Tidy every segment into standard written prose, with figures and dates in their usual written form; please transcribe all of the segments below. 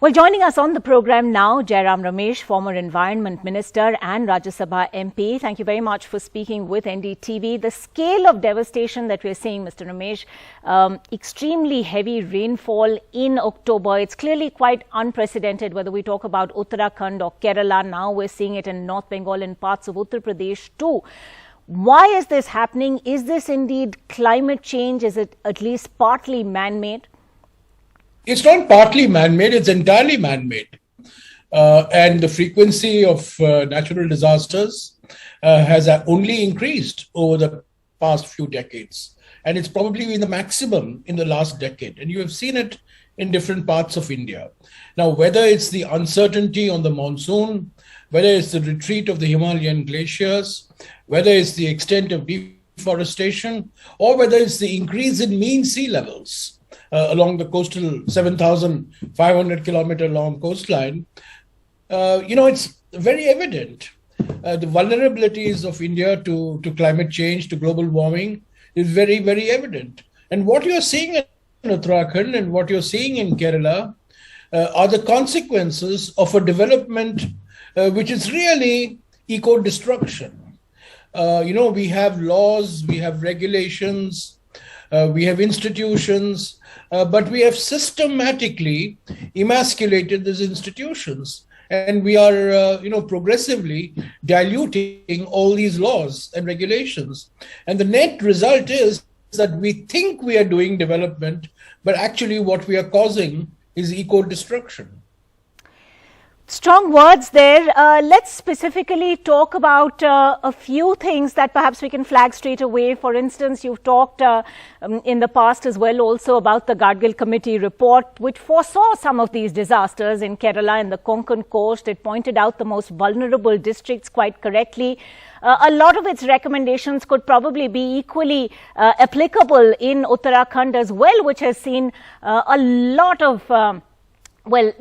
Well, joining us on the program now, Jairam Ramesh, former Environment Minister and Rajya Sabha MP. Thank you very much for speaking with NDTV. The scale of devastation that we're seeing, Mr. Ramesh, extremely heavy rainfall in October. It's clearly quite unprecedented, whether we talk about Uttarakhand or Kerala. Now we're seeing it in North Bengal and parts of Uttar Pradesh too. Why is this happening? Is this indeed climate change? Is it at least partly man-made? It's not partly man-made, it's entirely man-made. And the frequency of natural disasters has only increased over the past few decades. And it's probably been the maximum in the last decade. And you have seen it in different parts of India. Now, whether it's the uncertainty on the monsoon, whether it's the retreat of the Himalayan glaciers, whether it's the extent of deforestation, or whether it's the increase in mean sea levels, along the coastal 7,500 kilometer long coastline, it's very evident. The vulnerabilities of India to climate change, to global warming is very, very evident. And what you're seeing in Uttarakhand and what you're seeing in Kerala are the consequences of a development which is really eco-destruction. We have laws, we have regulations, we have institutions, but we have systematically emasculated these institutions, and we are, progressively diluting all these laws and regulations. And the net result is that we think we are doing development, but actually what we are causing is eco-destruction. Strong words there. Let's specifically talk about a few things that perhaps we can flag straight away. For instance, you've talked in the past as well also about the Gadgil Committee report, which foresaw some of these disasters in Kerala and the Konkan coast. It pointed out the most vulnerable districts quite correctly. A lot of its recommendations could probably be equally applicable in Uttarakhand as well, which has seen a lot of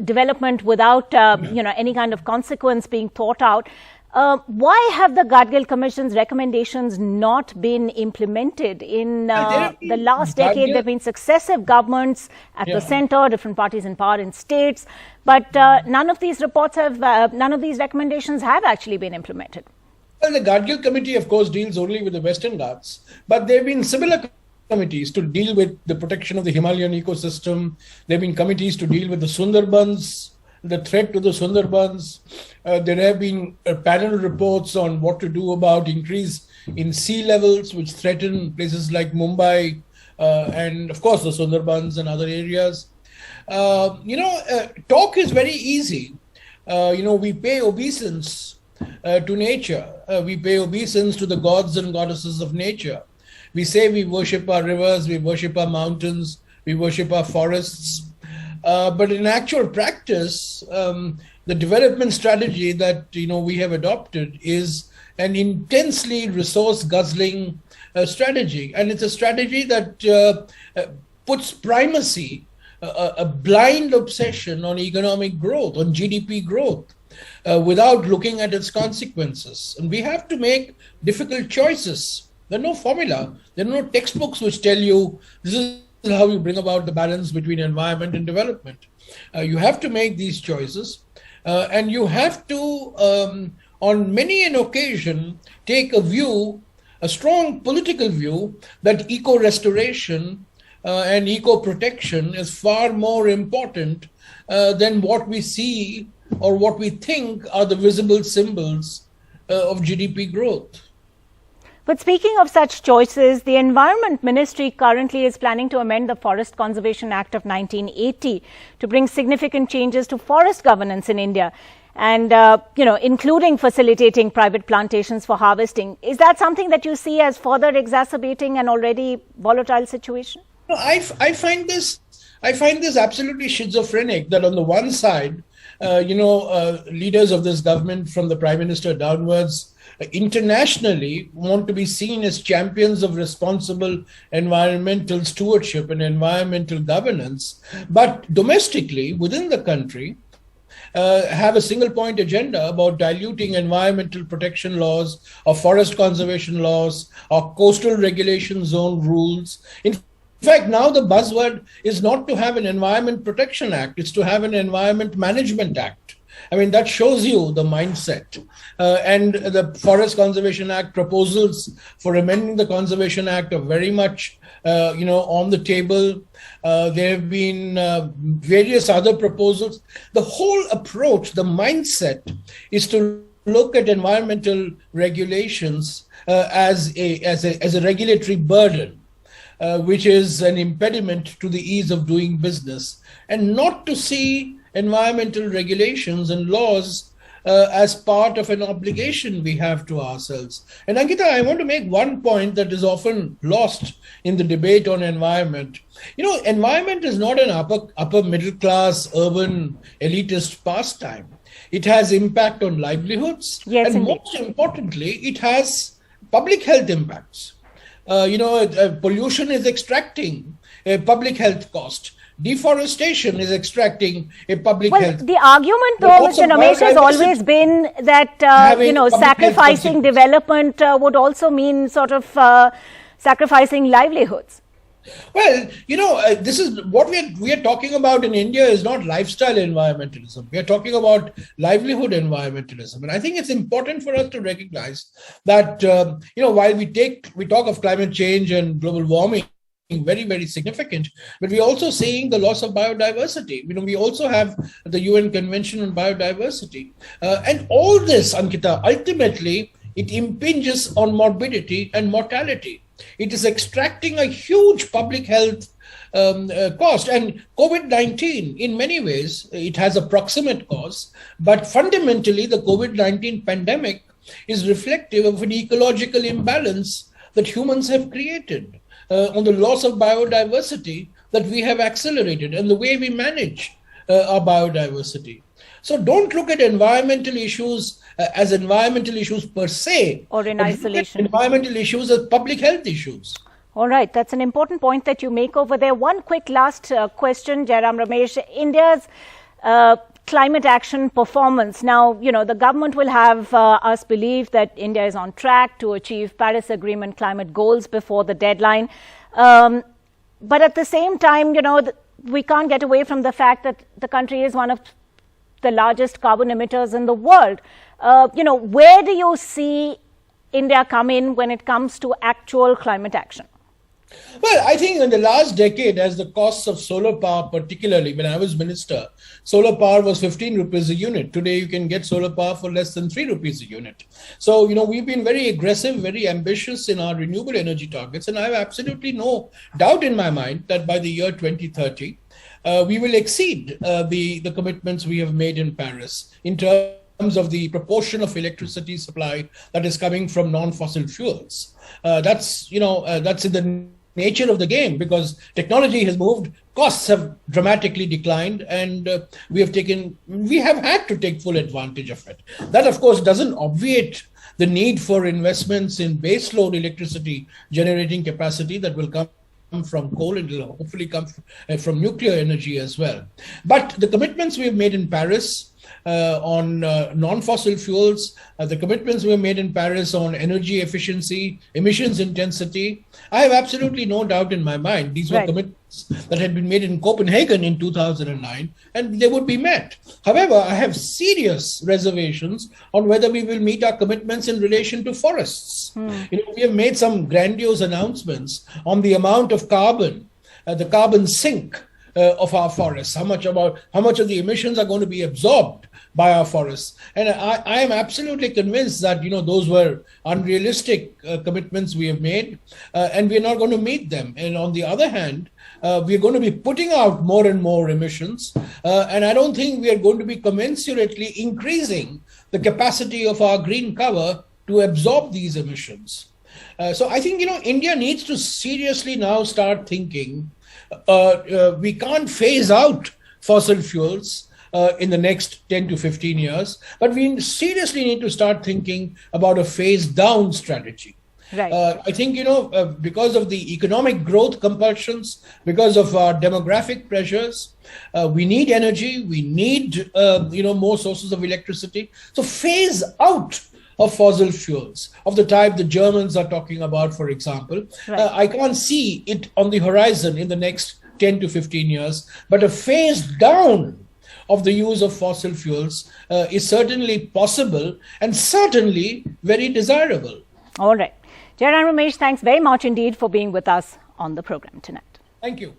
development without, any kind of consequence being thought out. Why have the Gadgil Commission's recommendations not been implemented? In the last decade, there have been successive governments at the center, different parties in power in states, but none of these recommendations have actually been implemented. Well, the Gadgil Committee, of course, deals only with the Western Ghats, but there have been similar committees to deal with the protection of the Himalayan ecosystem. There have been committees to deal with the Sundarbans, the threat to the Sundarbans. There have been panel reports on what to do about increase in sea levels, which threaten places like Mumbai and, of course, the Sundarbans and other areas. Talk is very easy. We pay obeisance to nature. We pay obeisance to the gods and goddesses of nature. We say we worship our rivers, we worship our mountains, we worship our forests. But in actual practice, the development strategy that we have adopted is an intensely resource-guzzling strategy. And it's a strategy that puts primacy, a blind obsession on economic growth, on GDP growth, without looking at its consequences. And we have to make difficult choices. There's no formula. There are no textbooks which tell you this is how you bring about the balance between environment and development. You have to make these choices, and you have to, on many an occasion, take a strong political view that eco-restoration and eco-protection is far more important than what we see or what we think are the visible symbols of GDP growth. But speaking of such choices, the Environment Ministry currently is planning to amend the Forest Conservation Act of 1980 to bring significant changes to forest governance in India and, including facilitating private plantations for harvesting. Is that something that you see as further exacerbating an already volatile situation? No, I find this absolutely schizophrenic that on the one side, leaders of this government from the Prime Minister downwards internationally want to be seen as champions of responsible environmental stewardship and environmental governance, but domestically within the country have a single point agenda about diluting environmental protection laws or forest conservation laws or coastal regulation zone rules. In fact, now the buzzword is not to have an Environment Protection Act, it's to have an Environment Management Act. I mean, that shows you the mindset. And the Forest Conservation Act proposals for amending the Conservation Act are very much, on the table. There have been various other proposals. The whole approach, the mindset, is to look at environmental regulations as a regulatory burden, which is an impediment to the ease of doing business, and not to see environmental regulations and laws as part of an obligation we have to ourselves. And Ankita, I want to make one point that is often lost in the debate on environment. Environment is not an upper middle class, urban, elitist pastime. It has impact on livelihoods. Yes, and indeed. most importantly, it has public health impacts. Pollution is extracting a public health cost. Deforestation is extracting a public health. Well, the argument, The though, loss Mr. of Namesh, has biodiversity always been that, having public health sacrificing consequences. development would also mean sort of sacrificing livelihoods. Well, this is what we are talking about in India is not lifestyle environmentalism. We are talking about livelihood environmentalism. And I think it's important for us to recognize that, while we talk of climate change and global warming, very, very significant, but we're also seeing the loss of biodiversity. We also have the UN Convention on Biodiversity. And all this, Ankita, ultimately, it impinges on morbidity and mortality. It is extracting a huge public health cost. And COVID-19, in many ways, it has a proximate cause, but fundamentally, the COVID-19 pandemic is reflective of an ecological imbalance that humans have created. On the loss of biodiversity that we have accelerated and the way we manage our biodiversity. So don't look at environmental issues as environmental issues per se, Or in but look at isolation. environmental issues as public health issues. All right, that's an important point that you make over there. One quick last question, Jairam Ramesh. India's climate action performance. Now, the government will have us believe that India is on track to achieve Paris Agreement climate goals before the deadline. But at the same time, we can't get away from the fact that the country is one of the largest carbon emitters in the world. Where do you see India come in when it comes to actual climate action? Well, I think in the last decade, as the costs of solar power, particularly when I was minister, solar power was 15 rupees a unit. Today, you can get solar power for less than 3 rupees a unit. So, we've been very aggressive, very ambitious in our renewable energy targets. And I have absolutely no doubt in my mind that by the year 2030, we will exceed the commitments we have made in Paris in terms of the proportion of electricity supply that is coming from non-fossil fuels. That's in the nature of the game, because technology has moved, costs have dramatically declined, and we have had to take full advantage of it. That, of course, doesn't obviate the need for investments in baseload electricity generating capacity that will come from coal and will hopefully come from nuclear energy as well. But the commitments we've made in Paris on non-fossil fuels, the commitments we made in Paris on energy efficiency, emissions intensity, I have absolutely no doubt in my mind. These were commitments that had been made in Copenhagen in 2009, and they would be met. However, I have serious reservations on whether we will meet our commitments in relation to forests. We have made some grandiose announcements on the amount of carbon, the carbon sink of our forests, how much of the emissions are going to be absorbed by our forests. And I am absolutely convinced that, those were unrealistic commitments we have made, and we're not going to meet them. And on the other hand, we're going to be putting out more and more emissions, and I don't think we are going to be commensurately increasing the capacity of our green cover to absorb these emissions. So I think, India needs to seriously now start thinking we can't phase out fossil fuels in the next 10 to 15 years, but we seriously need to start thinking about a phase down strategy. Right. I think, because of the economic growth compulsions, because of our demographic pressures, we need energy, we need, more sources of electricity. So phase out of fossil fuels, of the type the Germans are talking about, for example. Right. I can't see it on the horizon in the next 10 to 15 years, but a phase down of the use of fossil fuels is certainly possible and certainly very desirable. All right. Jairam Ramesh, thanks very much indeed for being with us on the program tonight. Thank you.